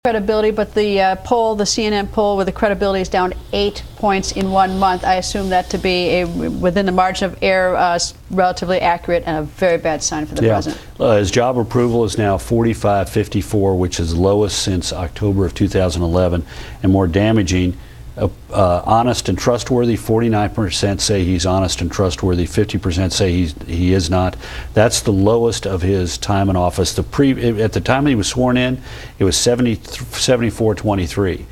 credibility, but the poll, the CNN poll, where the credibility is down 8 points in 1 month, I assume that to be within the margin of error, relatively accurate, and a very bad sign for the president. His job approval is now 45-54, which is lowest since October of 2011, and more damaging. Honest and trustworthy, 49% say he's honest and trustworthy, 50% say he is not. That's the lowest of his time in office. At the time he was sworn in, it was 74-23.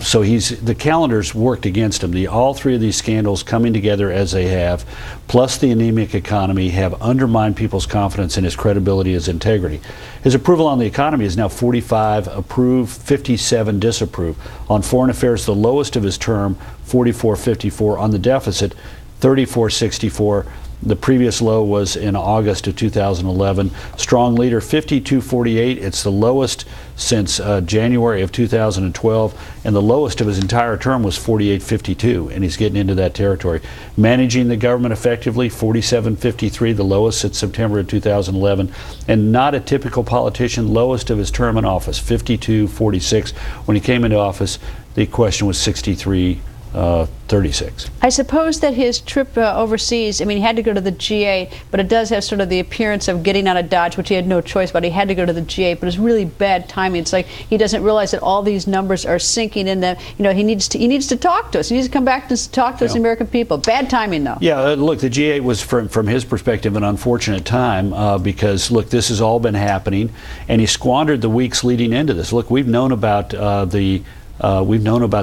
So the calendar's worked against him. All three of these scandals coming together as they have, plus the anemic economy, have undermined people's confidence in his credibility, his integrity. His approval on the economy is now 45 approve, 57 disapprove. On foreign affairs, the lowest of his term, 44-54. On the deficit, 34-64. The previous low was in August of 2011. Strong leader, 52-48. It's the lowest since January of 2012, and the lowest of his entire term was 48-52, and he's getting into that territory. Managing the government effectively, 47-53, the lowest since September of 2011, and not a typical politician, lowest of his term in office, 52-46. When he came into office, the question was 63-36. I suppose that his trip overseas, I mean, he had to go to the G8, but it does have sort of the appearance of getting out of Dodge, which he had no choice about. He had to go to the G8, but it's really bad timing. It's like he doesn't realize that all these numbers are sinking in. That he needs to talk to us. He needs to come back to talk to us, the American people. Bad timing, though. Yeah, look, the G8 was, from his perspective, an unfortunate time because, look, this has all been happening, and he squandered the weeks leading into this. Look, we've known about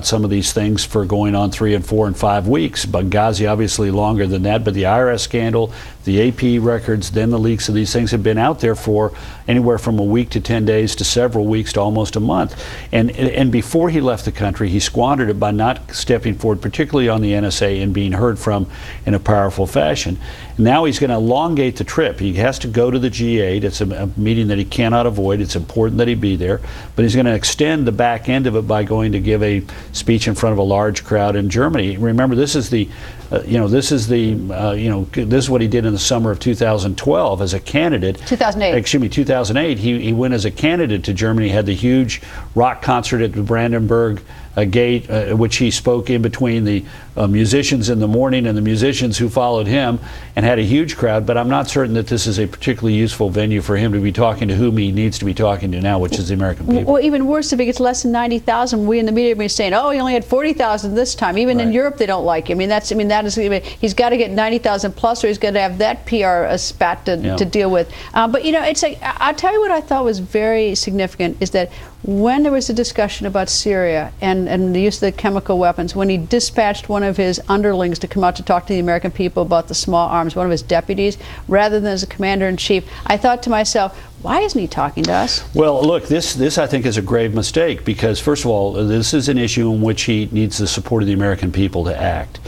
some of these things for going on 3 and 4 and 5 weeks. Benghazi obviously longer than that, but the IRS scandal, the AP records, then the leaks of these things have been out there for anywhere from a week to 10 days to several weeks to almost a month. And before he left the country, he squandered it by not stepping forward, particularly on the NSA, and being heard from in a powerful fashion. Now he's going to elongate the trip. He has to go to the G8. It's a meeting that he cannot avoid. It's important that he be there, but he's going to extend the back end of it by going to give a speech in front of a large crowd in Germany. Remember, this is this is what he did in the summer of 2012 as a candidate. 2008. Excuse me, 2008. He went as a candidate to Germany. Had the huge rock concert at the Brandenburg Gate, which he spoke in between the musicians in the morning and the musicians who followed him, and had a huge crowd. But I'm not certain that this is a particularly useful venue for him to be talking to whom he needs to be talking to now, which is the American people. Well, even worse, if he gets less than 90,000, we in the media have been saying, "Oh, he only had 40,000 this time." Even in Europe, they don't like him. He's got to get 90,000 plus, or he's got to have that PR spat to deal with. But it's like, I'll tell you what I thought was very significant is that when there was a discussion about Syria and the use of the chemical weapons, when he dispatched one of his underlings to come out to talk to the American people about the small arms, one of his deputies, rather than as a commander-in-chief, I thought to myself, why isn't he talking to us? Well, look, this I think is a grave mistake because, first of all, this is an issue in which he needs the support of the American people to act.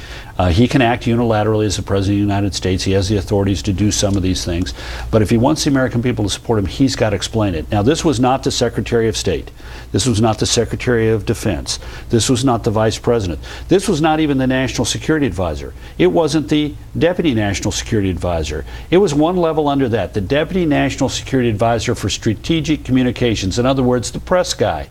He can act unilaterally as the President of the United States. He has the authorities to do some of these things. But if he wants the American people to support him, he's got to explain it. Now, this was not the Secretary of State. This was not the Secretary of Defense. This was not the Vice President. This was not even the National Security Advisor. It wasn't the Deputy National Security Advisor. It was one level under that, the Deputy National Security Advisor for Strategic Communications. In other words, the press guy.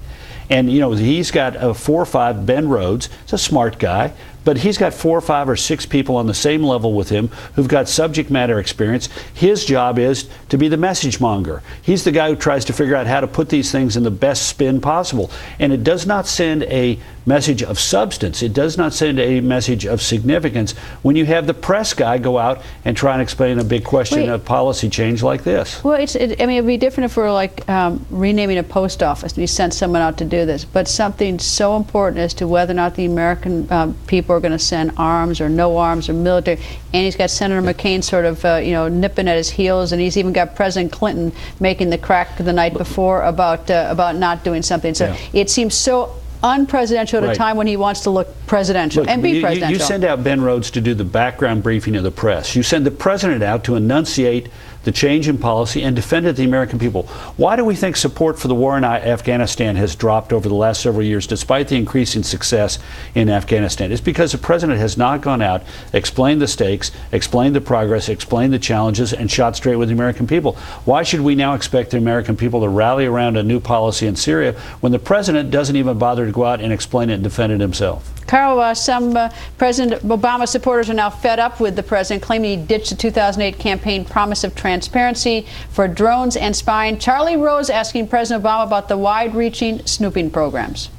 And, he's got 4 or 5, Ben Rhodes, he's a smart guy, but he's got 4 or 5 or 6 people on the same level with him who've got subject matter experience. His job is to be the message monger. He's the guy who tries to figure out how to put these things in the best spin possible. And it does not send a message of substance. It does not send a message of significance when you have the press guy go out and try and explain a big question of policy change like this. Well, it'd be different if we were like renaming a post office and you sent someone out to do this. But something so important as to whether or not the American people are going to send arms or no arms or military. And he's got Senator McCain sort of nipping at his heels, and he's even got President Clinton making the crack the night before about not doing something. So it seems so unpresidential at a time when he wants to look presidential and be presidential. You send out Ben Rhodes to do the background briefing of the press. You send the president out to enunciate the change in policy and defended the American people. Why do we think support for the war in Afghanistan has dropped over the last several years despite the increasing success in Afghanistan? It's because the president has not gone out, explained the stakes, explained the progress, explained the challenges, and shot straight with the American people. Why should we now expect the American people to rally around a new policy in Syria when the president doesn't even bother to go out and explain it and defend it himself? Karl, some President Obama supporters are now fed up with the president, claiming he ditched the 2008 campaign promise of transparency for drones and spying. Charlie Rose asking President Obama about the wide-reaching snooping programs.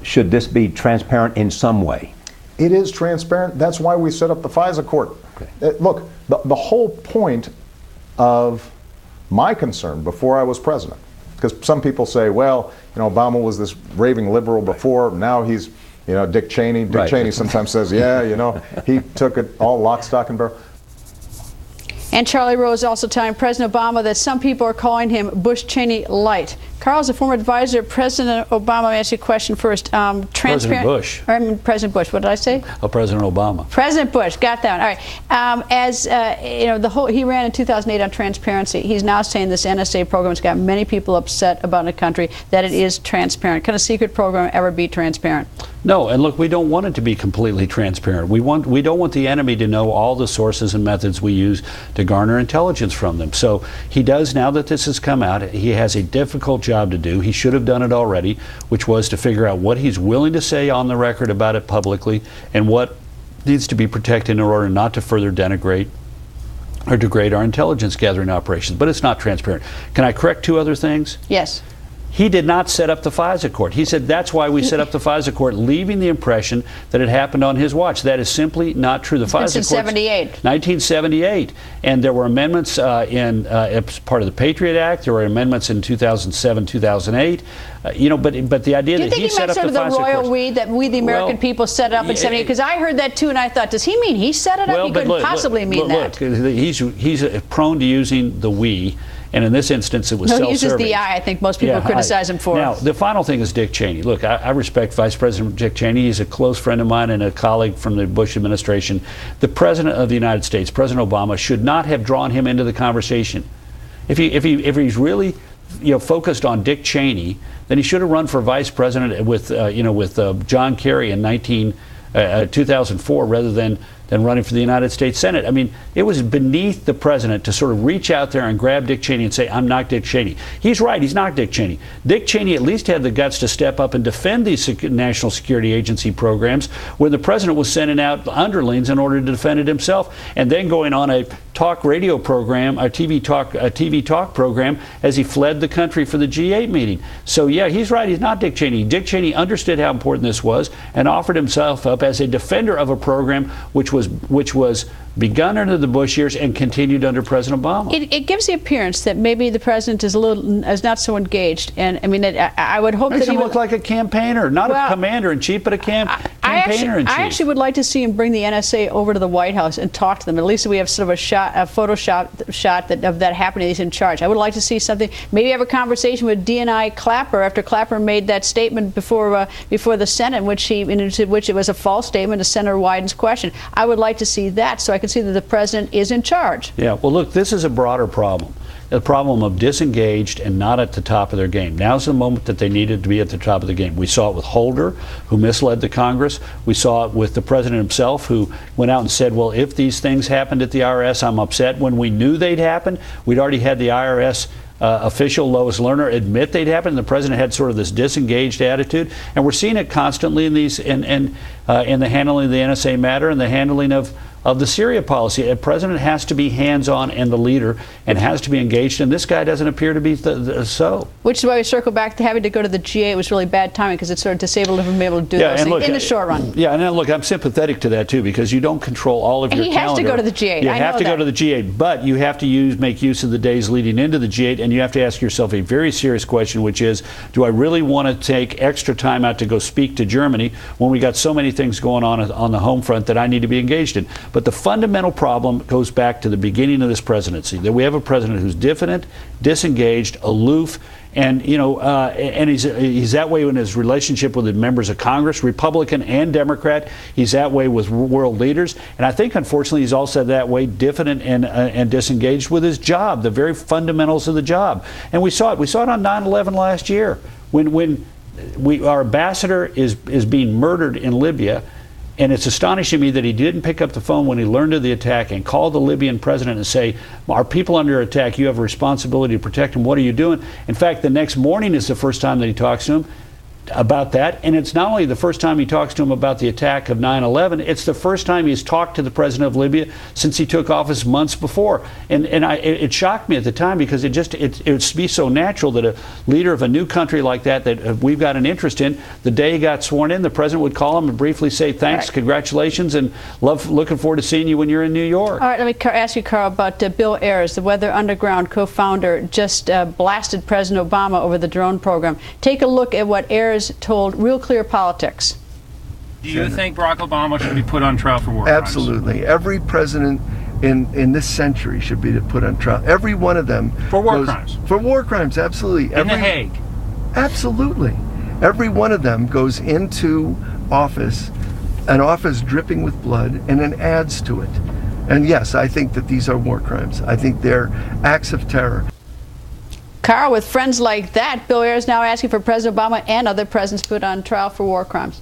Should this be transparent in some way? It is transparent. That's why we set up the FISA court. Okay. Look, the whole point of my concern before I was president, because some people say, well, you know, Obama was this raving liberal before, now he's, you know, Dick Cheney. Dick Cheney sometimes says, yeah, you know, he took it all lock, stock, and barrel. And Charlie Rose also telling President Obama that some people are calling him Bush Cheney light. Carl's a former advisor of President Obama. Let me ask you a question first. President Bush. I mean, President Bush. What did I say? Oh, President Obama. President Bush. Got that one. All right. You know, he ran in 2008 on transparency. He's now saying this NSA program has got many people upset about in the country that it is transparent. Can a secret program ever be transparent? No, and look, we don't want it to be completely transparent. We don't want the enemy to know all the sources and methods we use to garner intelligence from them. So he does, now that this has come out, he has a difficult job to do. He should have done it already, which was to figure out what he's willing to say on the record about it publicly and what needs to be protected in order not to further denigrate or degrade our intelligence gathering operations. But it's not transparent. Can I correct two other things? Yes. He did not set up the FISA court. He said that's why we set up the FISA court, leaving the impression that it happened on his watch. That is simply not true. The FISA court. 1978. And there were amendments as part of the Patriot Act. There were amendments in 2007, 2008. You know, but the idea that he set up the FISA court. Do you think he meant sort of the royal we, that we, the American people, set it up in 78? Because I heard that too, and I thought, does he mean he set it up? He couldn't possibly mean that. Look, he's prone to using the we. And in this instance, it was self-serving. He uses the I think most people criticize him for. Now, the final thing is Dick Cheney. Look, I respect Vice President Dick Cheney. He's a close friend of mine and a colleague from the Bush administration. The President of the United States, President Obama, should not have drawn him into the conversation. If he's really, you know, focused on Dick Cheney, then he should have run for Vice President with John Kerry in 2004 rather than running for the United States Senate. I mean, it was beneath the president to sort of reach out there and grab Dick Cheney and say, I'm not Dick Cheney. He's right, he's not Dick Cheney. Dick Cheney at least had the guts to step up and defend these National Security Agency programs when the president was sending out underlings in order to defend it himself, and then going on a talk radio program, a TV talk program as he fled the country for the G8 meeting. So yeah, he's right, he's not Dick Cheney. Dick Cheney understood how important this was and offered himself up as a defender of a program which was begun under the Bush years and continued under President Obama. It gives the appearance that maybe the president is not so engaged, and I mean, I would hope Makes that he him look like a campaigner, not a commander-in-chief, but a campaigner-in-chief. I actually would like to see him bring the NSA over to the White House and talk to them. At least we have sort of a Photoshop shot of that happening. He's in charge. I would like to see something. Maybe have a conversation with DNI Clapper after Clapper made that statement before the Senate, in which it was a false statement to Senator Wyden's question. I would like to see that, so I can see that the president is in charge. Yeah, well, look, this is a broader problem. The problem of disengaged and not at the top of their game. Now's the moment that they needed to be at the top of the game. We saw it with Holder, who misled the Congress. We saw it with the president himself, who went out and said, well, if these things happened at the IRS, I'm upset. When we knew they'd happen, we'd already had the IRS official Lois Lerner admit they'd happened. The president had sort of this disengaged attitude, and we're seeing it constantly in these in the handling of the NSA matter and the handling of the Syria policy. A president has to be hands-on and the leader and has to be engaged, and this guy doesn't appear to be so. Which is why we circle back to having to go to the G8. It was really bad timing because it sort of disabled him from being able to do those things in the short run. Yeah, and look, I'm sympathetic to that too, because you don't control all of your calendar. He has to go to the G8. You have to go to the G8, but you have to make use of the days leading into the G8, and you have to ask yourself a very serious question, which is, do I really want to take extra time out to go speak to Germany when we got so many things going on the home front that I need to be engaged in? But the fundamental problem goes back to the beginning of this presidency, that we have a president who's diffident, disengaged, aloof, And and he's that way in his relationship with the members of Congress, Republican and Democrat. He's that way with world leaders, and I think unfortunately he's also that way diffident and disengaged with his job, the very fundamentals of the job. And we saw it. We saw it on 9/11 last year when our ambassador is being murdered in Libya. And it's astonishing me that he didn't pick up the phone when he learned of the attack and call the Libyan president and say, our people under attack, you have a responsibility to protect them. What are you doing? In fact, the next morning is the first time that he talks to him about that. And it's not only the first time he talks to him about the attack of 9/11, it's the first time he's talked to the president of Libya since he took office months before. And it shocked me at the time because it would be so natural that a leader of a new country like that we've got an interest in, the day he got sworn in, the president would call him and briefly say, thanks, right, congratulations, and looking forward to seeing you when you're in New York. All right, let me ask you, Karl, about Bill Ayers, the Weather Underground co-founder, just blasted President Obama over the drone program. Take a look at what Ayers told Real Clear Politics. Do you think Barack Obama should be put on trial for war crimes? Absolutely. Every president in this century should be put on trial. Every one of them. For war crimes? For war crimes, absolutely. In The Hague? Absolutely. Every one of them goes into office, an office dripping with blood, and then adds to it. And yes, I think that these are war crimes. I think they're acts of terror. Karl, with friends like that, Bill Ayers now asking for President Obama and other presidents put on trial for war crimes.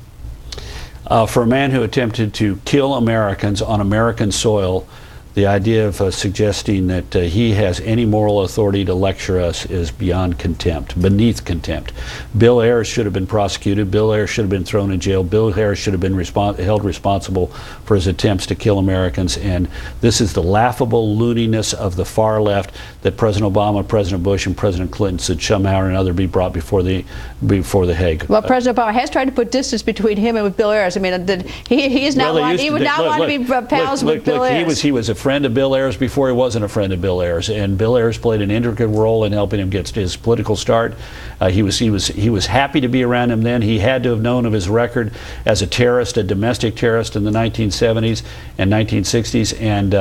For a man who attempted to kill Americans on American soil, the idea of suggesting that he has any moral authority to lecture us is beyond contempt, beneath contempt. Bill Ayers should have been prosecuted. Bill Ayers should have been thrown in jail. Bill Ayers should have been held responsible for his attempts to kill Americans. And this is the laughable looniness of the far left that President Obama, President Bush, and President Clinton should somehow or another be brought before the Hague. Well, President Obama has tried to put distance between him and with Bill Ayers. I mean, he is not he would not want to be pals with Bill Ayers. He was a friend of Bill Ayers before he wasn't a friend of Bill Ayers, and Bill Ayers played an intricate role in helping him get his political start. He was happy to be around him then. He had to have known of his record as a terrorist, a domestic terrorist in the 1970s and 1960s. And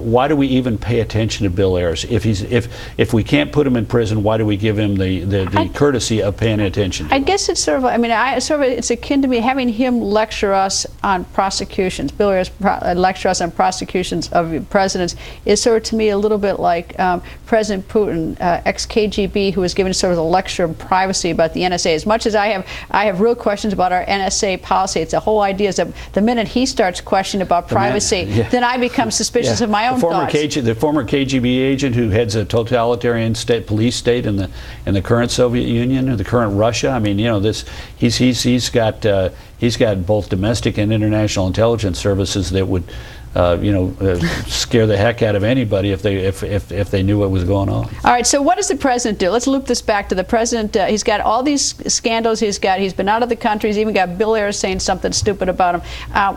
why do we even pay attention to Bill Ayers? If we can't put him in prison, why do we give him the courtesy of paying attention to him? I guess it's sort of, it's akin to me having him lecture us on prosecutions. Bill Ayers lecture us on prosecutions of presidents is sort of to me a little bit like President Putin, ex-KGB, who was given sort of a lecture of privacy about the NSA. As much as I have real questions about our NSA policy, it's the whole idea is that the minute he starts questioning about privacy, then I become suspicious of my own thoughts. The former KGB agent who heads a totalitarian police state in the current Soviet Union or the current Russia. I mean, he's got both domestic and international intelligence services that would scare the heck out of anybody if they knew what was going on. All right, so what does the president do? Let's loop this back to the president. He's got all these scandals. He's been out of the country. He's even got Bill Ayers saying something stupid about him.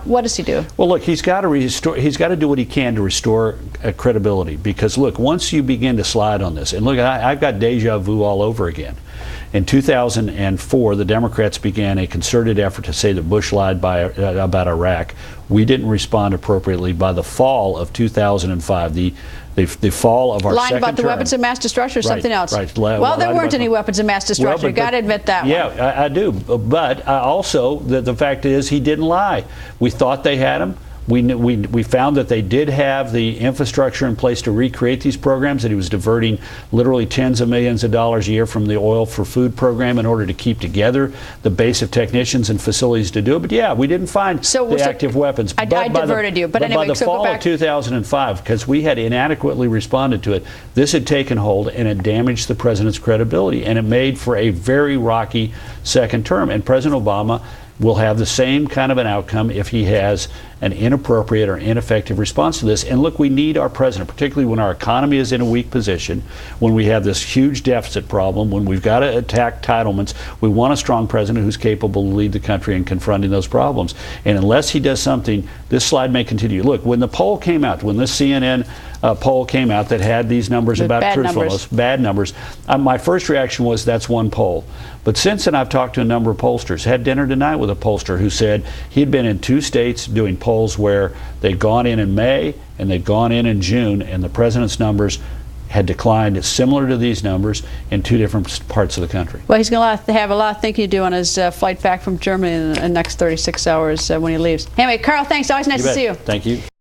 What does he do? Well, look, he's got to do what he can to restore credibility, because look, once you begin to slide on this, and look, I've got deja vu all over again. In 2004, the Democrats began a concerted effort to say that Bush lied about Iraq. We didn't respond appropriately. By the fall of 2005, the fall of our lying second about the term, weapons of mass destruction or something else? Right. Well, there weren't any weapons of mass destruction. Well, You've got to admit that one. Yeah, I do. But also, the fact is he didn't lie. We thought they had him. We found that they did have the infrastructure in place to recreate these programs, that he was diverting literally tens of millions of dollars a year from the oil for food program in order to keep together the base of technicians and facilities to do it. But yeah, we didn't find the active weapons. I diverted you. But anyway, by the fall of 2005, because we had inadequately responded to it, this had taken hold and it damaged the president's credibility, and it made for a very rocky second term. And President Obama will have the same kind of an outcome if he has an inappropriate or ineffective response to this. And look, we need our president, particularly when our economy is in a weak position, when we have this huge deficit problem, when we've got to attack entitlements. We want a strong president who's capable to lead the country in confronting those problems. And unless he does something, this slide may continue. Look, when the poll came out, when this CNN poll came out that had these numbers about truthfulness, bad numbers, my first reaction was, that's one poll. But since then, I've talked to a number of pollsters. Had dinner tonight with a pollster who said he'd been in 2 states doing polls where they'd gone in May and they'd gone in June, and the president's numbers had declined similar to these numbers in 2 different parts of the country. Well, he's going to have a lot of thinking to do on his flight back from Germany in the next 36 hours when he leaves. Anyway, Karl, thanks. Always nice to see you. Thank you.